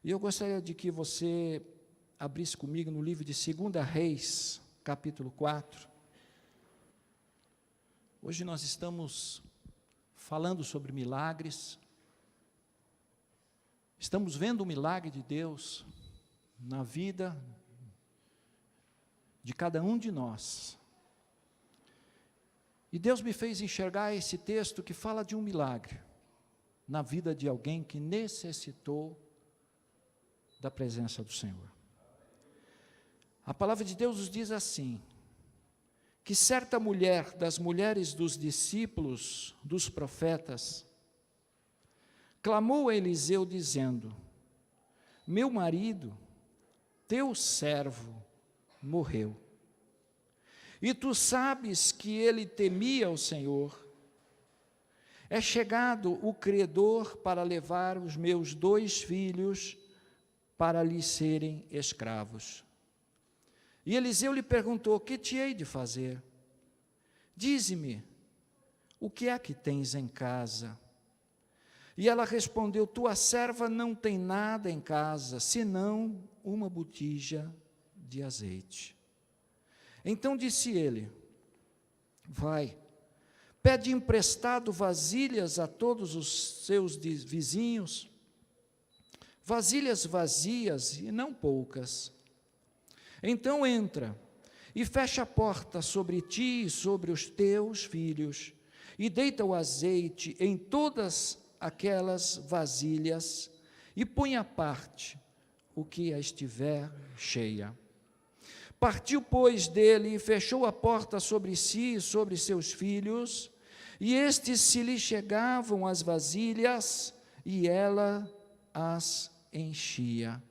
E eu gostaria de que você abrisse comigo no livro de 2 Reis, capítulo 4. Hoje nós estamos falando sobre milagres. Estamos vendo o milagre de Deus na vida de cada um de nós. E Deus me fez enxergar esse texto que fala de um milagre na vida de alguém que necessitou da presença do Senhor. A palavra de Deus nos diz assim, que certa mulher, das mulheres dos discípulos dos profetas, clamou a Eliseu dizendo: meu marido, teu servo, morreu. E tu sabes que ele temia o Senhor. É chegado o credor para levar os meus 2 filhos para lhe serem escravos. E Eliseu lhe perguntou: que te hei de fazer? Dize-me, o que é que tens em casa? E ela respondeu: tua serva não tem nada em casa, senão uma botija de azeite. Então disse ele: vai, pede emprestado vasilhas a todos os seus vizinhos, vasilhas vazias e não poucas. Então entra e fecha a porta sobre ti e sobre os teus filhos, e deita o azeite em todas aquelas vasilhas, e põe à parte o que estiver cheia. Partiu, pois, dele e fechou a porta sobre si e sobre seus filhos, e estes se lhe chegavam as vasilhas, e ela as enchia.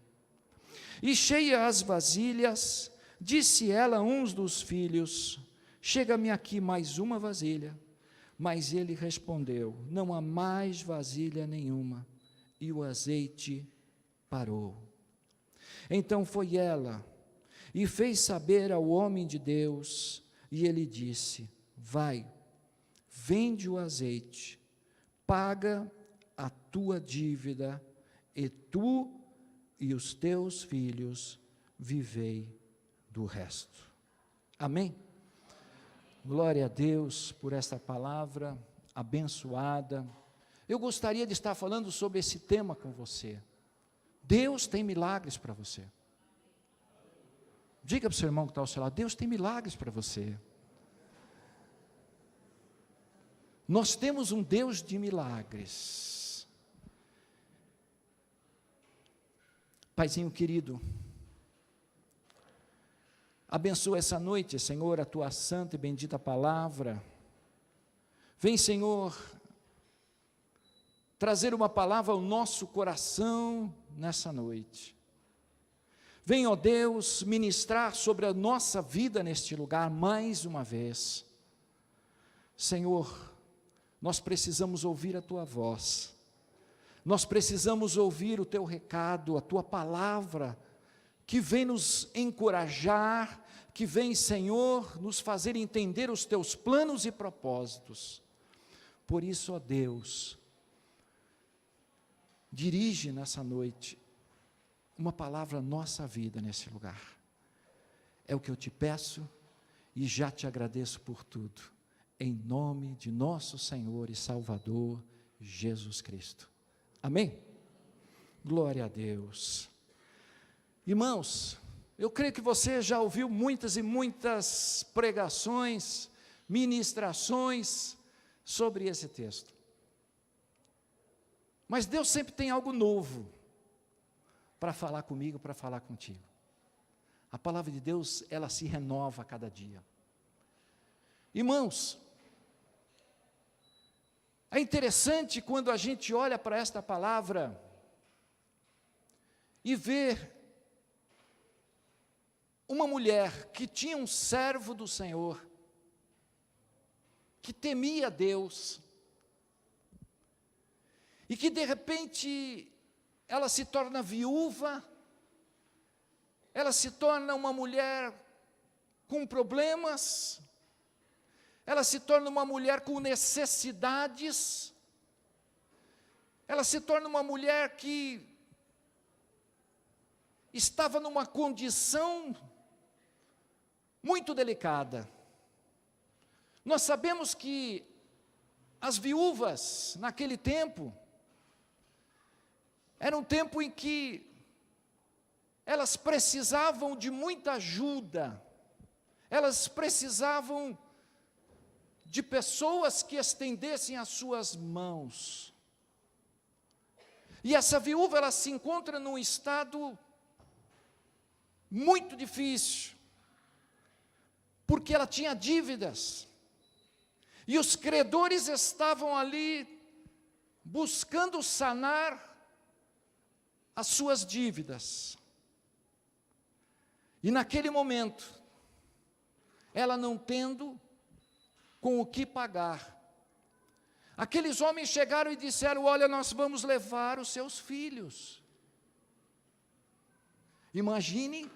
E cheia as vasilhas, disse ela a uns dos filhos: chega-me aqui mais uma vasilha. Mas ele respondeu: não há mais vasilha nenhuma. E o azeite parou. Então foi ela e fez saber ao homem de Deus, e ele disse: vai, vende o azeite, paga a tua dívida, e tu e os teus filhos vivei do resto. Amém? Glória a Deus por esta palavra abençoada. Eu gostaria de estar falando sobre esse tema com você. Deus tem milagres para você. Diga para o seu irmão que está ao seu lado: Deus tem milagres para você. Nós temos um Deus de milagres. Paizinho querido, abençoa essa noite, Senhor, a tua santa e bendita palavra. Vem, Senhor, trazer uma palavra ao nosso coração nessa noite. Vem, ó Deus, ministrar sobre a nossa vida neste lugar mais uma vez. Senhor, nós precisamos ouvir a tua voz. Nós precisamos ouvir o teu recado, a tua palavra, que vem nos encorajar, que vem, Senhor, nos fazer entender os teus planos e propósitos. Por isso, ó Deus, dirige nessa noite uma palavra à nossa vida nesse lugar. É o que eu te peço e já te agradeço por tudo, em nome de nosso Senhor e Salvador, Jesus Cristo. Amém? Glória a Deus. Irmãos, eu creio que você já ouviu muitas e muitas pregações, ministrações sobre esse texto. Mas Deus sempre tem algo novo para falar comigo, para falar contigo. A palavra de Deus, ela se renova a cada dia. Irmãos, é interessante quando a gente olha para esta palavra e vê uma mulher que tinha um servo do Senhor, que temia Deus, e que de repente ela se torna viúva, ela se torna uma mulher com problemas, ela se torna uma mulher com necessidades, ela se torna uma mulher que estava numa condição muito delicada. Nós sabemos que as viúvas, naquele tempo, era um tempo em que elas precisavam de muita ajuda, elas precisavam de pessoas que estendessem as suas mãos. E essa viúva, ela se encontra num estado muito difícil, porque ela tinha dívidas, e os credores estavam ali buscando sanar as suas dívidas. E naquele momento, ela não tendo com o que pagar, aqueles homens chegaram e disseram: olha, nós vamos levar os seus filhos. Imagine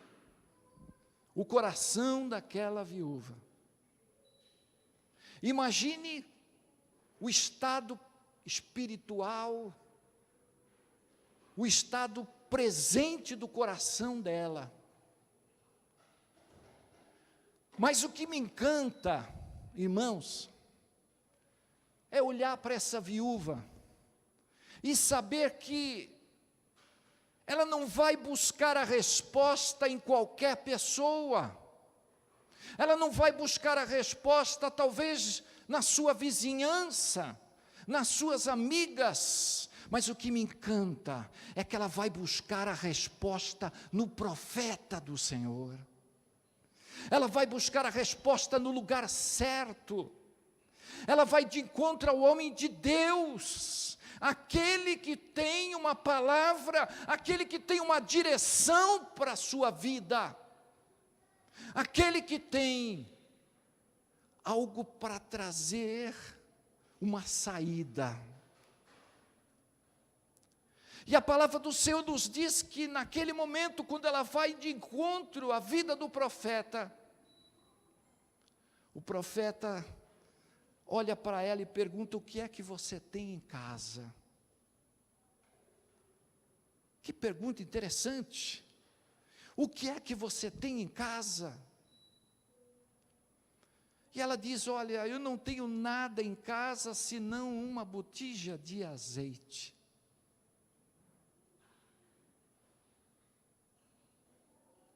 o coração daquela viúva. Imagine o estado espiritual, o estado presente do coração dela. Mas o que me encanta, irmãos, é olhar para essa viúva e saber que ela não vai buscar a resposta em qualquer pessoa. Ela não vai buscar a resposta, talvez, na sua vizinhança, nas suas amigas. Mas o que me encanta é que ela vai buscar a resposta no profeta do Senhor. Ela vai buscar a resposta no lugar certo. Ela vai de encontro ao homem de Deus, aquele que tem uma palavra, aquele que tem uma direção para a sua vida, aquele que tem algo para trazer uma saída. E a palavra do Senhor nos diz que naquele momento, quando ela vai de encontro à vida do profeta, o profeta olha para ela e pergunta: o que é que você tem em casa? Que pergunta interessante. O que é que você tem em casa? E ela diz: olha, eu não tenho nada em casa senão uma botija de azeite.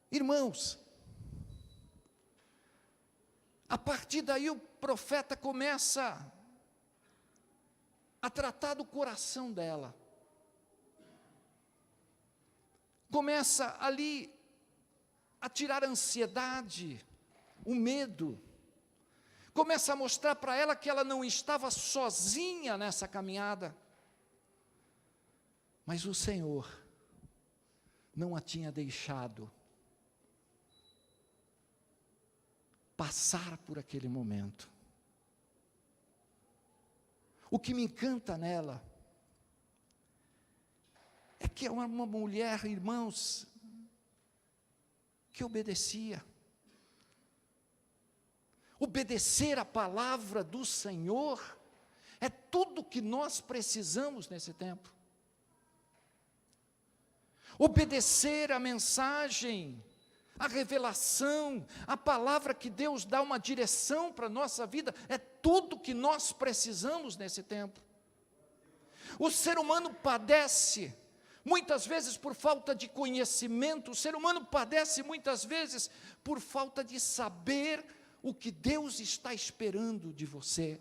Irmãos, a partir daí o profeta começa a tratar do coração dela. Começa ali a tirar a ansiedade, o medo. Começa a mostrar para ela que ela não estava sozinha nessa caminhada. Mas o Senhor não a tinha deixado passar por aquele momento. O que me encanta nela é que é uma mulher, irmãos, que obedecia. Obedecer a palavra do Senhor é tudo que nós precisamos nesse tempo. Obedecer a mensagem, a revelação, a palavra que Deus dá uma direção para a nossa vida, é tudo que nós precisamos nesse tempo. O ser humano padece, muitas vezes por falta de conhecimento, o ser humano padece muitas vezes por falta de saber o que Deus está esperando de você.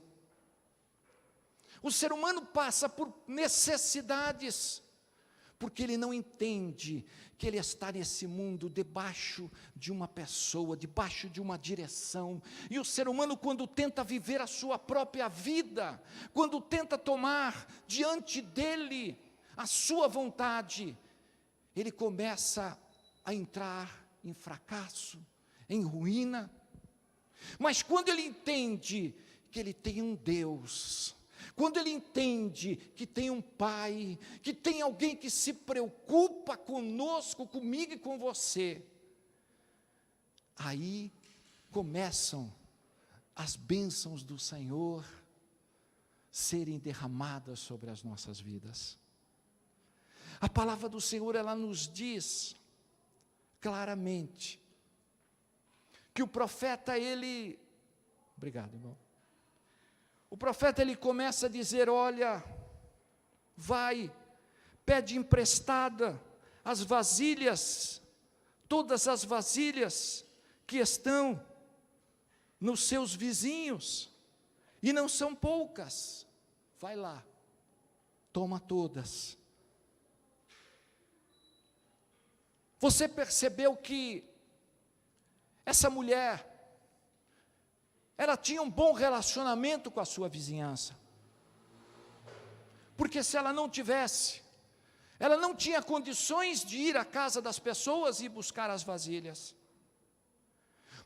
O ser humano passa por necessidades, porque ele não entende que ele está nesse mundo debaixo de uma pessoa, debaixo de uma direção. E o ser humano, quando tenta viver a sua própria vida, quando tenta tomar diante dele a sua vontade, ele começa a entrar em fracasso, em ruína. Mas quando ele entende que ele tem um Deus, quando ele entende que tem um Pai, que tem alguém que se preocupa conosco, comigo e com você, aí começam as bênçãos do Senhor serem derramadas sobre as nossas vidas. A palavra do Senhor, ela nos diz claramente que o profeta, obrigado, irmão. O profeta, ele começa a dizer: olha, vai, pede emprestada as vasilhas, todas as vasilhas que estão nos seus vizinhos, e não são poucas, vai lá, toma todas. Você percebeu que essa mulher, ela tinha um bom relacionamento com a sua vizinhança, porque se ela não tivesse, ela não tinha condições de ir à casa das pessoas e buscar as vasilhas.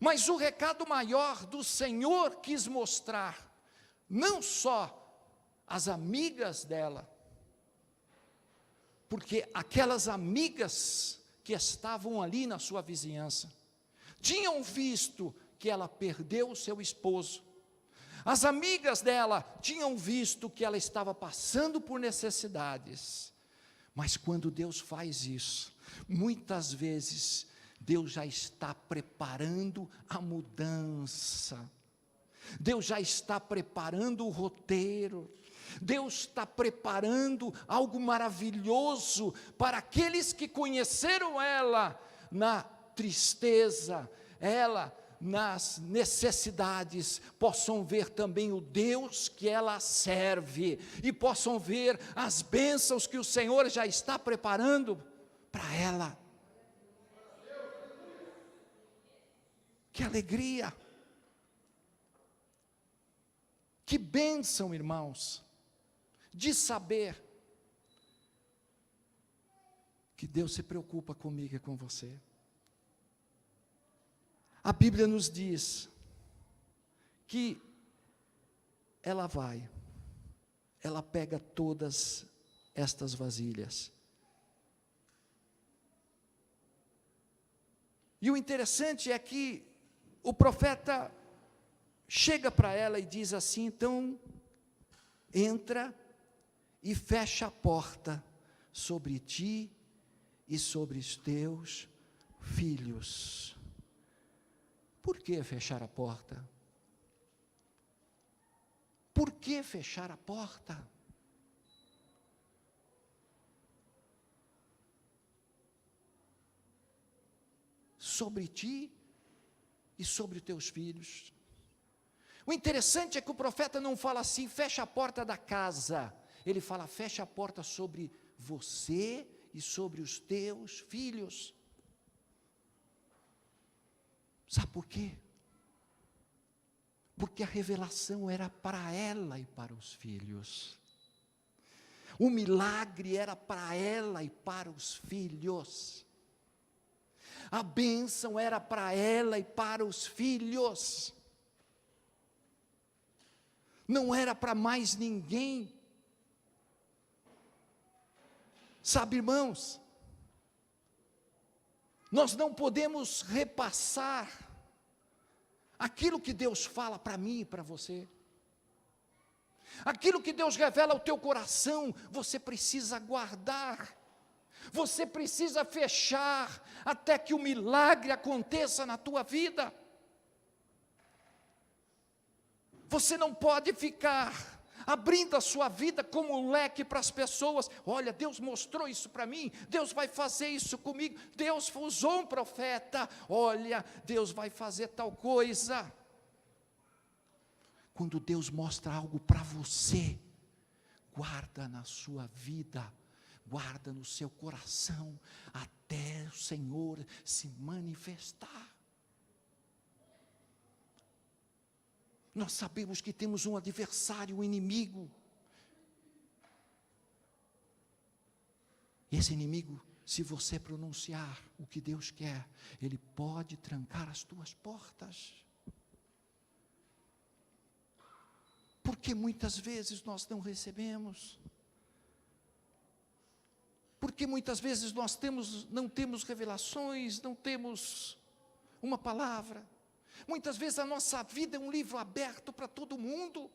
Mas o recado maior do Senhor quis mostrar, não só as amigas dela, porque aquelas amigas que estavam ali na sua vizinhança, tinham visto que ela perdeu o seu esposo. As amigas dela tinham visto que ela estava passando por necessidades. Mas quando Deus faz isso, muitas vezes, Deus já está preparando a mudança. Deus já está preparando o roteiro. Deus está preparando algo maravilhoso para aqueles que conheceram ela na tristeza, ela nas necessidades, possam ver também o Deus que ela serve, e possam ver as bênçãos que o Senhor já está preparando para ela. Que alegria! Que bênção, irmãos, de saber que Deus se preocupa comigo e com você. A Bíblia nos diz que ela pega todas estas vasilhas. E o interessante é que o profeta chega para ela e diz assim: então, entra e fecha a porta sobre ti e sobre os teus filhos. Por que fechar a porta? Por que fechar a porta? Sobre ti e sobre os teus filhos. O interessante é que o profeta não fala assim: fecha a porta da casa. Ele fala: fecha a porta sobre você e sobre os teus filhos. Sabe por quê? Porque a revelação era para ela e para os filhos. O milagre era para ela e para os filhos. A bênção era para ela e para os filhos. Não era para mais ninguém. Sabe, irmãos, nós não podemos repassar aquilo que Deus fala para mim e para você. Aquilo que Deus revela ao teu coração, você precisa guardar. Você precisa fechar até que o milagre aconteça na tua vida. Você não pode ficar abrindo a sua vida como um leque para as pessoas. Olha, Deus mostrou isso para mim, Deus vai fazer isso comigo, Deus usou um profeta, olha, Deus vai fazer tal coisa. Quando Deus mostra algo para você, guarda na sua vida, guarda no seu coração, até o Senhor se manifestar. Nós sabemos que temos um adversário, um inimigo. Esse inimigo, se você pronunciar o que Deus quer, ele pode trancar as tuas portas. Porque muitas vezes nós não recebemos. Porque muitas vezes nós não temos revelações, não temos uma palavra. Muitas vezes a nossa vida é um livro aberto para todo mundo.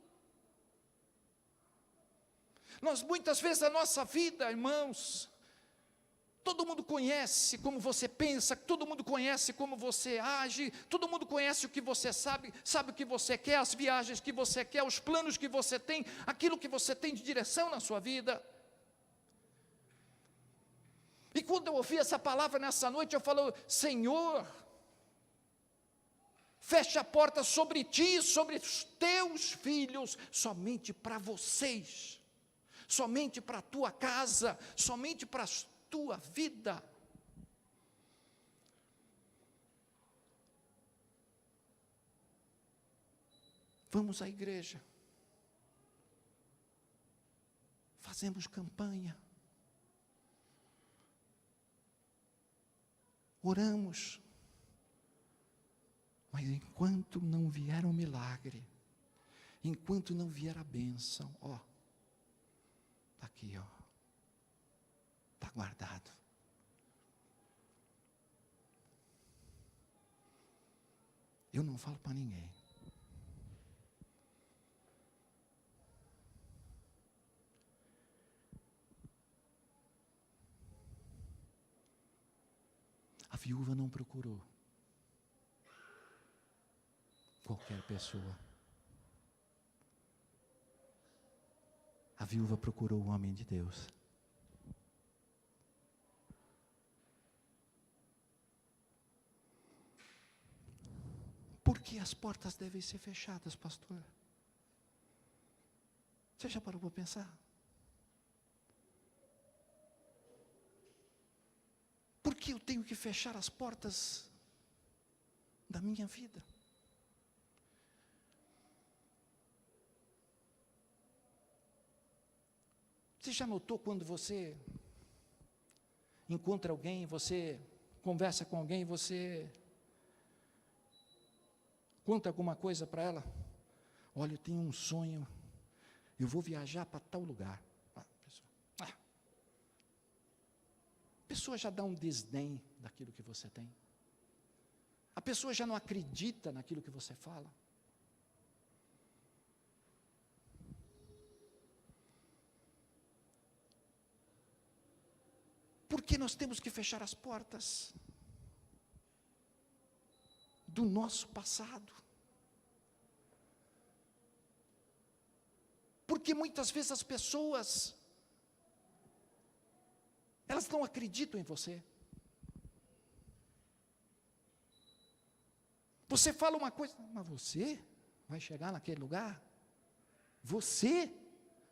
Muitas vezes a nossa vida, irmãos, Todo mundo conhece como você pensa, todo mundo conhece como você age, todo mundo conhece o que você sabe, sabe o que você quer, as viagens que você quer, os planos que você tem, aquilo que você tem de direção na sua vida. E quando eu ouvi essa palavra nessa noite, eu falo: Senhor, fecha a porta sobre ti, sobre os teus filhos, somente para vocês, somente para a tua casa, somente para a tua vida. Vamos à igreja, fazemos campanha, oramos, mas enquanto não vier o milagre, enquanto não vier a bênção, está aqui, está guardado. Eu não falo para ninguém. A viúva não procurou qualquer pessoa. A viúva procurou o homem de Deus. Por que as portas devem ser fechadas, pastor? Você já parou para pensar? Por que eu tenho que fechar as portas da minha vida? Você já notou quando você encontra alguém, você conversa com alguém, você conta alguma coisa para ela? Olha, eu tenho um sonho, eu vou viajar para tal lugar. A pessoa já dá um desdém daquilo que você tem. A pessoa já não acredita naquilo que você fala. Por que nós temos que fechar as portas do nosso passado? Porque muitas vezes as pessoas, elas não acreditam em você. Você fala uma coisa, mas você vai chegar naquele lugar? Você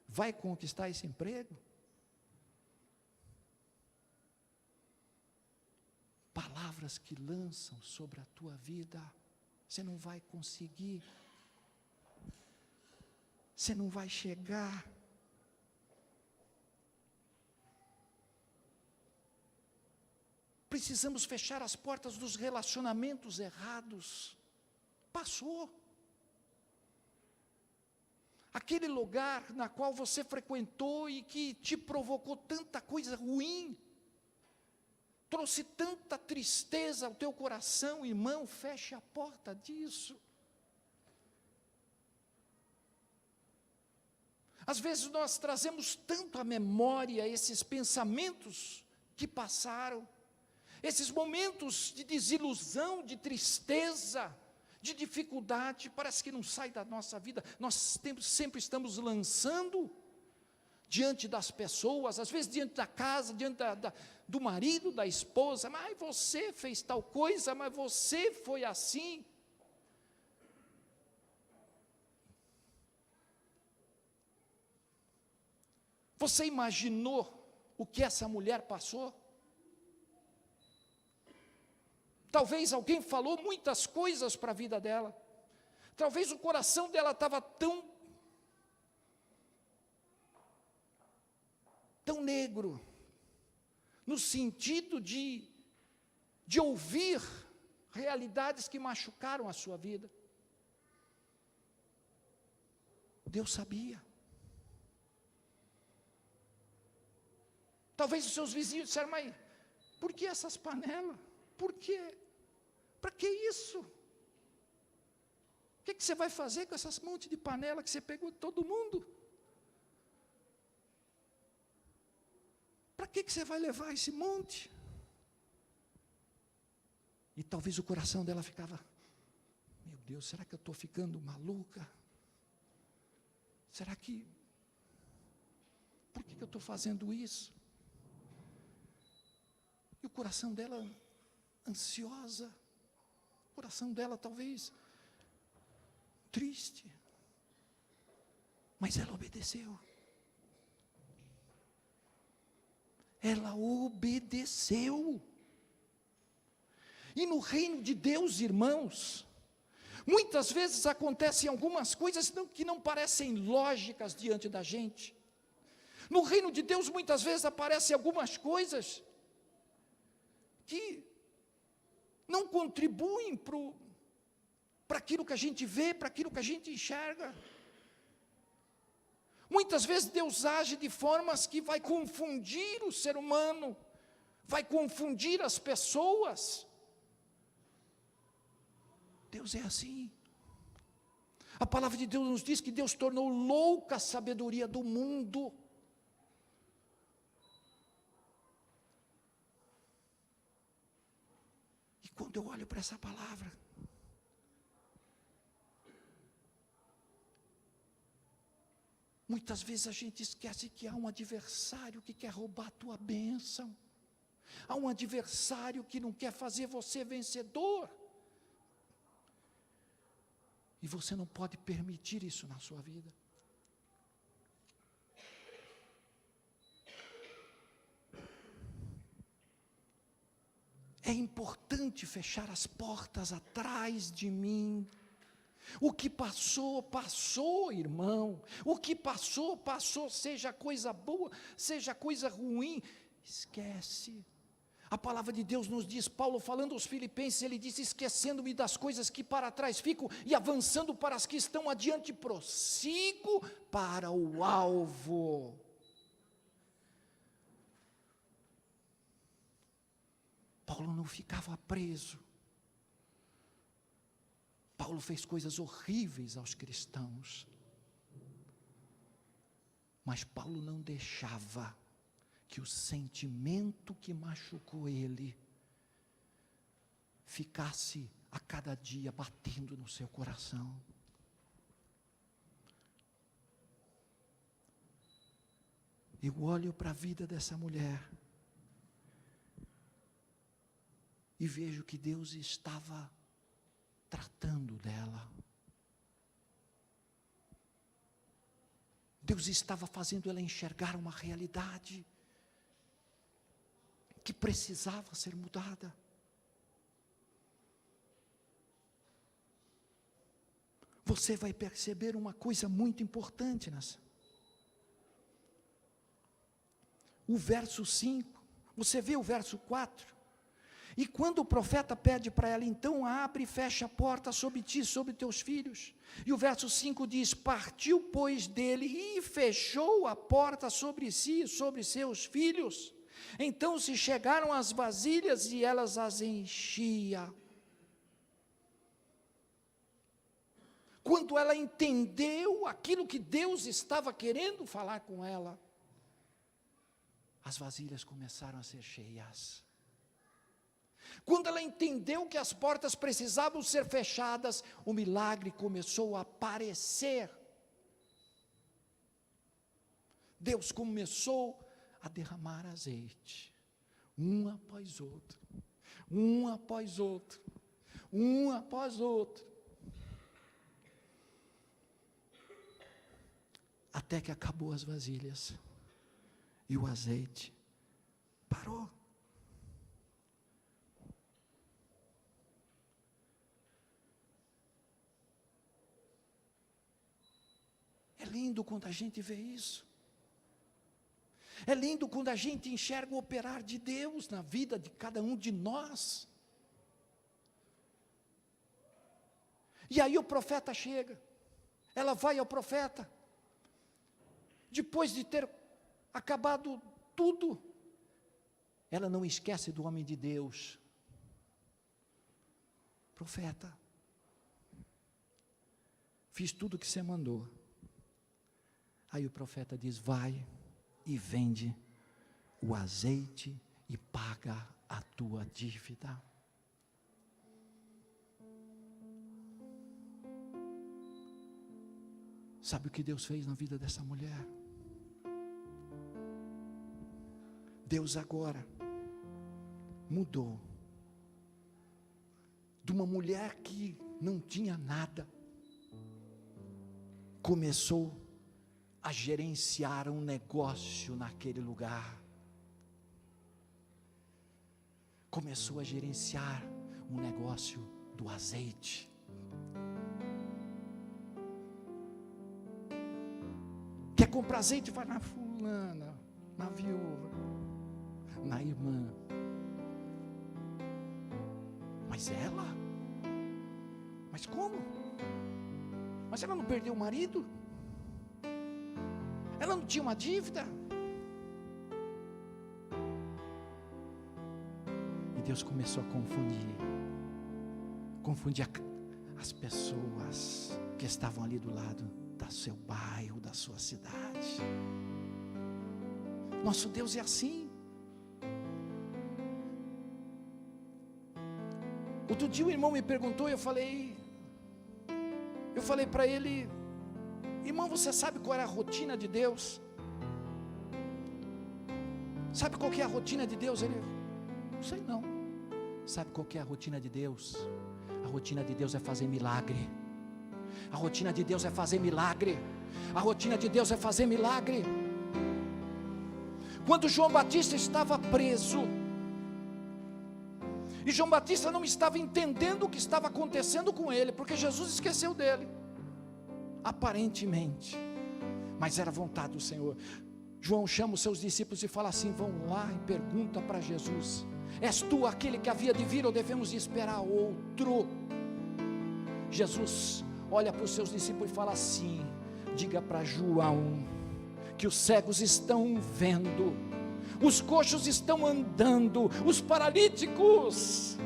vai conquistar esse emprego? Palavras que lançam sobre a tua vida, você não vai conseguir, você não vai chegar. Precisamos fechar as portas dos relacionamentos errados. Passou. Aquele lugar na qual você frequentou e que te provocou tanta coisa ruim, trouxe tanta tristeza ao teu coração, irmão, feche a porta disso. Às vezes nós trazemos tanto à memória esses pensamentos que passaram, esses momentos de desilusão, de tristeza, de dificuldade, parece que não sai da nossa vida. Nós sempre estamos lançando diante das pessoas, às vezes diante da casa, diante do marido, da esposa, mas você fez tal coisa, mas você foi assim. Você imaginou o que essa mulher passou? Talvez alguém falou muitas coisas para a vida dela, talvez o coração dela estava tão negro, no sentido de ouvir realidades que machucaram a sua vida. Deus sabia. Talvez os seus vizinhos disseram, mas por que essas panelas? Por quê? Para que isso? O que você vai fazer com essas monte de panela que você pegou de todo mundo? Para que você vai levar esse monte? E talvez o coração dela ficava, meu Deus, será que eu estou ficando maluca? Será que, por que eu estou fazendo isso? E o coração dela ansiosa, o coração dela talvez triste, mas ela obedeceu. Ela obedeceu. E no reino de Deus, irmãos, muitas vezes acontecem algumas coisas que não parecem lógicas diante da gente. No reino de Deus, muitas vezes aparecem algumas coisas que não contribuem para aquilo que a gente vê, para aquilo que a gente enxerga. Muitas vezes Deus age de formas que vai confundir o ser humano, vai confundir as pessoas. Deus é assim. A palavra de Deus nos diz que Deus tornou louca a sabedoria do mundo. E quando eu olho para essa palavra, muitas vezes a gente esquece que há um adversário que quer roubar a tua bênção. Há um adversário que não quer fazer você vencedor. E você não pode permitir isso na sua vida. É importante fechar as portas atrás de mim. O que passou, passou, irmão. O que passou, passou, seja coisa boa, seja coisa ruim, esquece. A palavra de Deus nos diz, Paulo falando aos Filipenses, ele diz, esquecendo-me das coisas que para trás ficam e avançando para as que estão adiante, prossigo para o alvo. Paulo não ficava preso. Paulo fez coisas horríveis aos cristãos. Mas Paulo não deixava que o sentimento que machucou ele ficasse a cada dia batendo no seu coração. Eu olho para a vida dessa mulher e vejo que Deus estava tratando dela. Deus estava fazendo ela enxergar uma realidade que precisava ser mudada. Você vai perceber uma coisa muito importante nessa. O verso 5, você vê o verso 4. E quando o profeta pede para ela, então abre e fecha a porta sobre ti e sobre teus filhos. E o verso 5 diz, partiu pois dele e fechou a porta sobre si e sobre seus filhos. Então se chegaram as vasilhas e elas as enchia. Quando ela entendeu aquilo que Deus estava querendo falar com ela, as vasilhas começaram a ser cheias. Quando ela entendeu que as portas precisavam ser fechadas, o milagre começou a aparecer. Deus começou a derramar azeite, um após outro, um após outro, um após outro, até que acabou as vasilhas e o azeite parou. É lindo quando a gente vê isso. É lindo quando a gente enxerga o operar de Deus na vida de cada um de nós. E aí o profeta chega, ela vai ao profeta, depois de ter acabado tudo, ela não esquece do homem de Deus. Profeta, fiz tudo o que você mandou. Aí o profeta diz, vai e vende o azeite e paga a tua dívida. Sabe o que Deus fez na vida dessa mulher? Deus agora mudou de uma mulher que não tinha nada, começou a gerenciar um negócio naquele lugar, começou a gerenciar um negócio do azeite. Quer comprar azeite? Vai na fulana, na viúva, na irmã. Mas ela? Mas como? Mas ela não perdeu o marido? Ela não tinha uma dívida? E Deus começou a confundir as pessoas que estavam ali do lado do seu bairro, da sua cidade. Nosso Deus é assim. Outro dia o irmão me perguntou, eu falei para ele: irmão, você sabe qual era a rotina de Deus? Sabe qual que é a rotina de Deus? Ele: não sei não. Sabe qual que é a rotina de Deus? A rotina de Deus é fazer milagre. A rotina de Deus é fazer milagre. A rotina de Deus é fazer milagre. Quando João Batista estava preso, e João Batista não estava entendendo o que estava acontecendo com ele, porque Jesus esqueceu dele, aparentemente, mas era vontade do Senhor. João chama os seus discípulos e fala assim: vão lá e pergunta para Jesus: és tu aquele que havia de vir ou devemos esperar outro? Jesus olha para os seus discípulos e fala assim: diga para João que os cegos estão vendo, os coxos estão andando, os paralíticos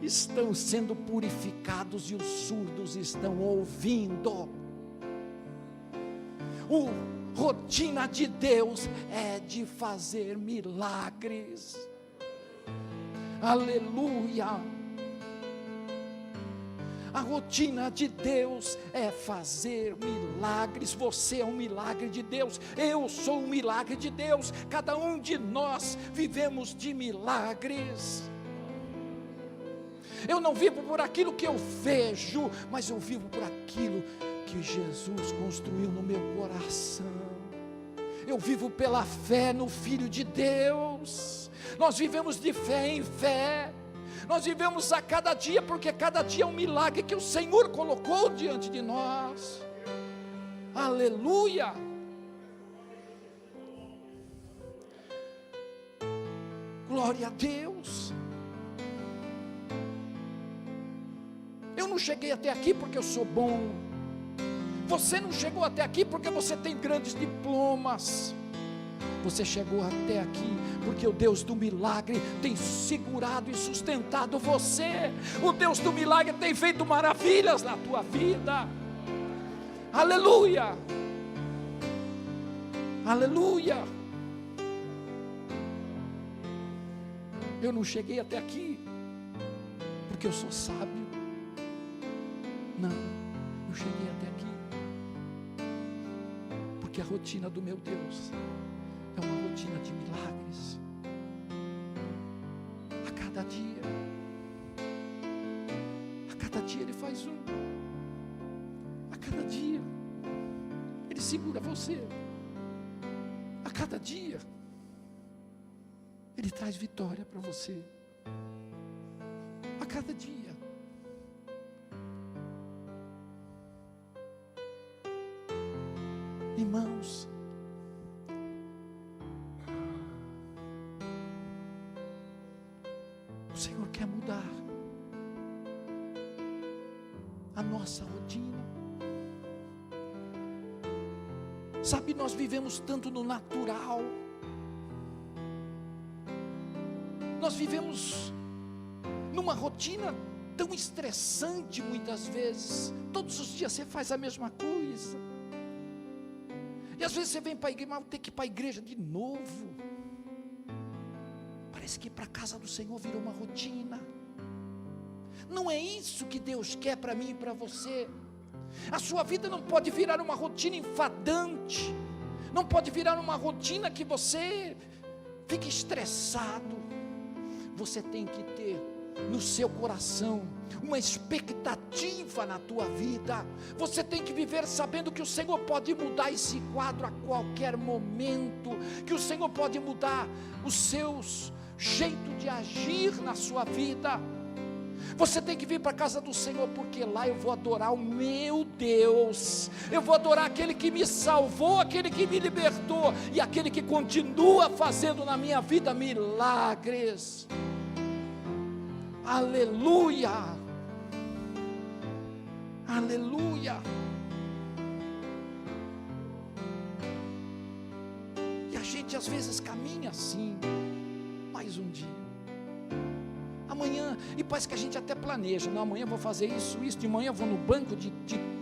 estão sendo purificados e os surdos estão ouvindo. A rotina de Deus é de fazer milagres. Aleluia. A rotina de Deus é fazer milagres. Você é um milagre de Deus, eu sou um milagre de Deus, cada um de nós vivemos de milagres. Eu não vivo por aquilo que eu vejo, mas eu vivo por aquilo que Jesus construiu no meu coração. Eu vivo pela fé no Filho de Deus. Nós vivemos de fé em fé. Nós vivemos a cada dia, porque cada dia é um milagre que o Senhor colocou diante de nós. Aleluia. Glória a Deus. Eu não cheguei até aqui porque eu sou bom. Você não chegou até aqui porque você tem grandes diplomas. Você chegou até aqui porque o Deus do milagre tem segurado e sustentado você. O Deus do milagre tem feito maravilhas na tua vida. Aleluia. Aleluia. Eu não cheguei até aqui porque eu sou sábio. Não, eu cheguei até aqui porque a rotina do meu Deus é uma rotina de milagres. A cada dia Ele faz um. A cada dia Ele segura você. A cada dia Ele traz vitória para você. A cada dia. Irmãos, o Senhor quer mudar a nossa rotina. Sabe, nós vivemos tanto no natural. Nós vivemos numa rotina tão estressante muitas vezes. Todos os dias você faz a mesma coisa. E às vezes você vem para a igreja, mas tem que ir para a igreja de novo. Parece que para a casa do Senhor virou uma rotina. Não é isso que Deus quer para mim e para você. A sua vida não pode virar uma rotina enfadante, não pode virar uma rotina que você fique estressado. Você tem que ter no seu coração uma expectativa na tua vida. Você tem que viver sabendo que o Senhor pode mudar esse quadro a qualquer momento, que o Senhor pode mudar os seus jeitos de agir na sua vida. Você tem que vir para a casa do Senhor, porque lá eu vou adorar o meu Deus, eu vou adorar aquele que me salvou, aquele que me libertou, e aquele que continua fazendo na minha vida milagres. Aleluia, aleluia. E a gente às vezes caminha assim, mais um dia, amanhã, e parece que a gente até planeja, não, amanhã eu vou fazer isso, de manhã eu vou no banco, de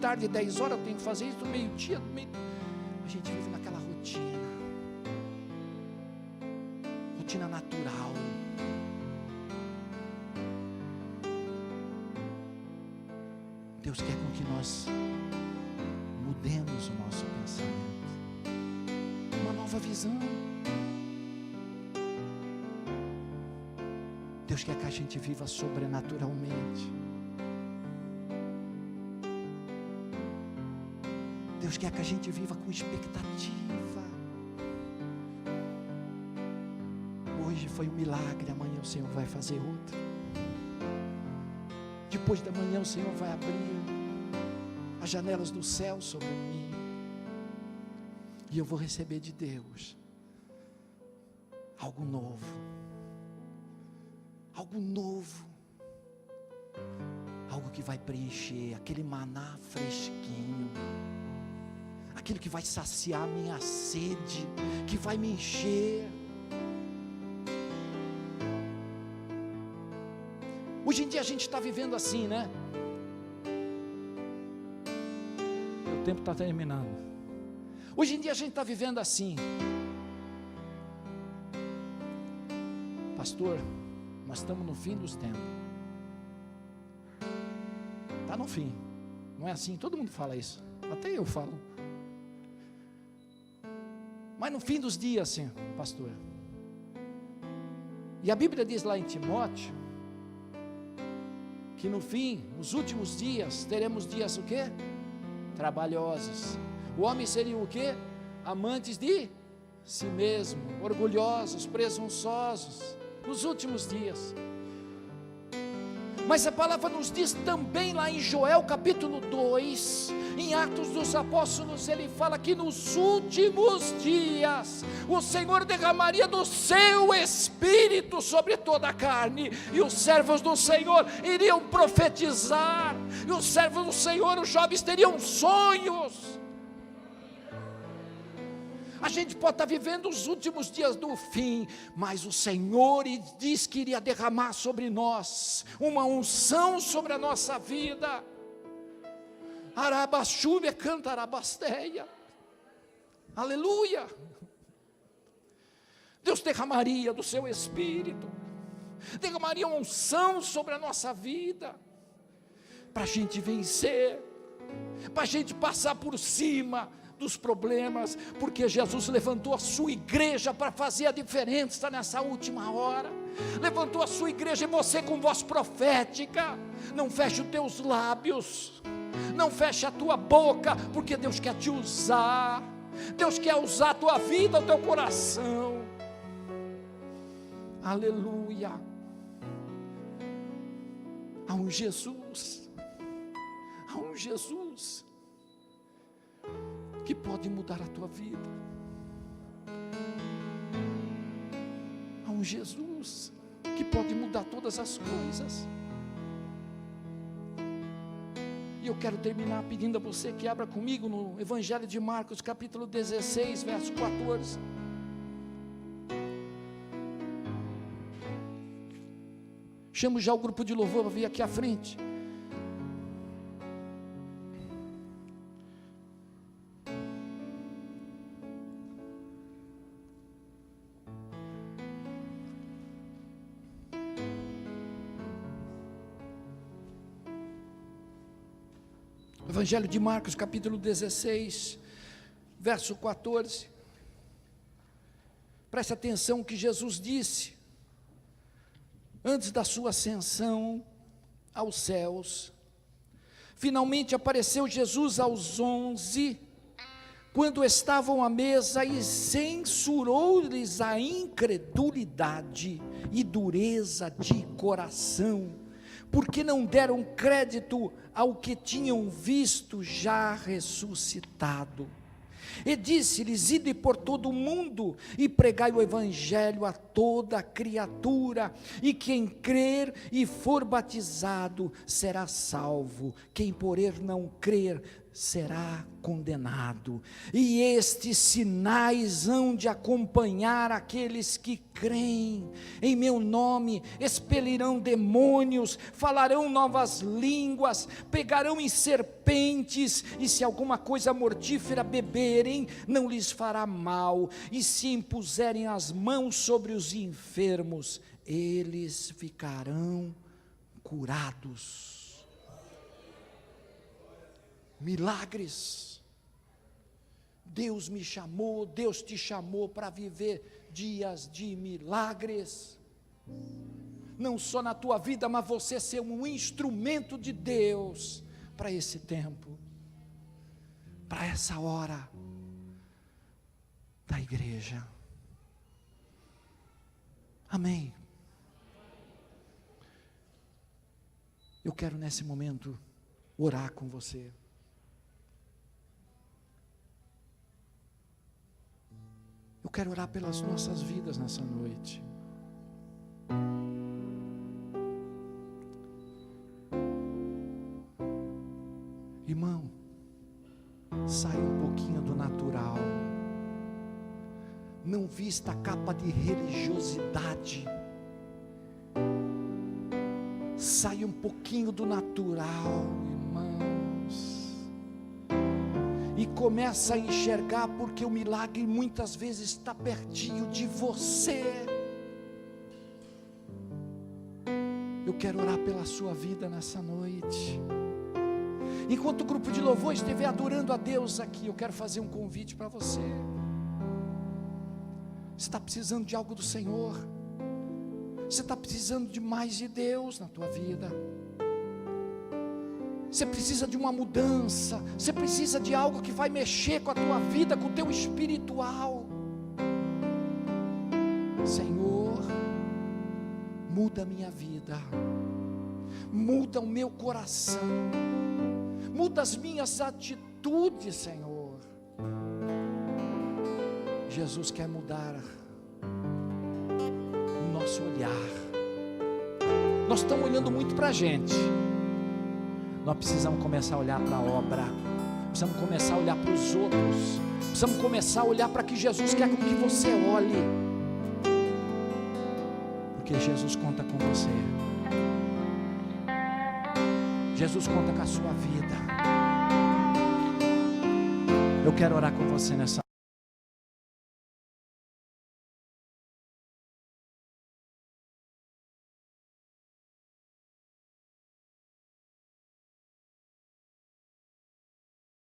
tarde, 10 horas eu tenho que fazer isso, do meio-dia, a gente vive naquela rotina natural. Deus quer com que nós mudemos o nosso pensamento, uma nova visão. Deus quer que a gente viva sobrenaturalmente. Deus quer que a gente viva com expectativa. Hoje foi um milagre, amanhã o Senhor vai fazer outro. Depois da manhã o Senhor vai abrir as janelas do céu sobre mim, e eu vou receber de Deus algo novo. Algo novo, algo que vai preencher, aquele maná fresquinho, aquilo que vai saciar a minha sede, que vai me encher. Hoje em dia a gente está vivendo assim, né? O tempo está terminando. Hoje em dia a gente está vivendo assim. Pastor, nós estamos no fim dos tempos. Está no fim. Não é assim? Todo mundo fala isso. Até eu falo. Mas no fim dos dias, assim, pastor. E a Bíblia diz lá em Timóteo, que no fim, nos últimos dias, teremos dias o quê? Trabalhosos. O homem seria o quê? Amantes de si mesmo, orgulhosos, presunçosos. Nos últimos dias. Mas a palavra nos diz também lá em Joel capítulo 2, em Atos dos Apóstolos, ele fala que nos últimos dias o Senhor derramaria do seu Espírito sobre toda a carne, e os servos do Senhor iriam profetizar, e os servos do Senhor, os jovens, teriam sonhos. A gente pode estar vivendo os últimos dias do fim, mas o Senhor diz que iria derramar sobre nós uma unção sobre a nossa vida. Arabaxúbia canta arabasteia. Aleluia. Deus derramaria do seu Espírito, derramaria uma unção sobre a nossa vida, para a gente vencer, para a gente passar por cima dos problemas, porque Jesus levantou a sua igreja para fazer a diferença nessa última hora. Levantou a sua igreja, e você com voz profética, não feche os teus lábios, não feche a tua boca, porque Deus quer te usar. Deus quer usar a tua vida, o teu coração. Aleluia. Há um Jesus, há um Jesus que pode mudar a tua vida. Há um Jesus que pode mudar todas as coisas. E eu quero terminar pedindo a você que abra comigo no Evangelho de Marcos, capítulo 16, verso 14. Chamo já o grupo de louvor para vir aqui à frente. Evangelho de Marcos, capítulo 16, verso 14. Preste atenção que Jesus disse, antes da sua ascensão aos céus. Finalmente apareceu Jesus aos 11, quando estavam à mesa, e censurou-lhes a incredulidade e dureza de coração, porque não deram crédito ao que tinham visto já ressuscitado. E disse-lhes: ide por todo o mundo e pregai o evangelho a toda criatura, e quem crer e for batizado será salvo, quem porém não crer será condenado. E estes sinais hão de acompanhar aqueles que creem. Em meu nome expelirão demônios, falarão novas línguas, pegarão em serpentes, e se alguma coisa mortífera beberem, não lhes fará mal, e se impuserem as mãos sobre os enfermos, eles ficarão curados. Milagres. Deus me chamou, Deus te chamou para viver dias de milagres, não só na tua vida, mas você ser um instrumento de Deus para esse tempo, para essa hora da igreja. Amém. Eu quero nesse momento orar com você. Eu quero orar pelas nossas vidas nessa noite. Irmão, saia um pouquinho do natural. Não vista a capa de religiosidade. Saia um pouquinho do natural, irmãos. E começa a enxergar, porque o milagre muitas vezes está pertinho de você. Eu quero orar pela sua vida nessa noite. Enquanto o grupo de louvor estiver adorando a Deus aqui, eu quero fazer um convite para você. Você está precisando de algo do Senhor? Você está precisando de mais de Deus na tua vida? Você precisa de uma mudança, você precisa de algo que vai mexer com a tua vida, com o teu espiritual. Senhor, muda a minha vida, muda o meu coração, muda as minhas atitudes, Senhor. Jesus quer mudar o nosso olhar. Nós estamos olhando muito para a gente. Nós precisamos começar a olhar para a obra, precisamos começar a olhar para os outros, precisamos começar a olhar para que Jesus quer com que você olhe, porque Jesus conta com você, Jesus conta com a sua vida. Eu quero orar com você nessa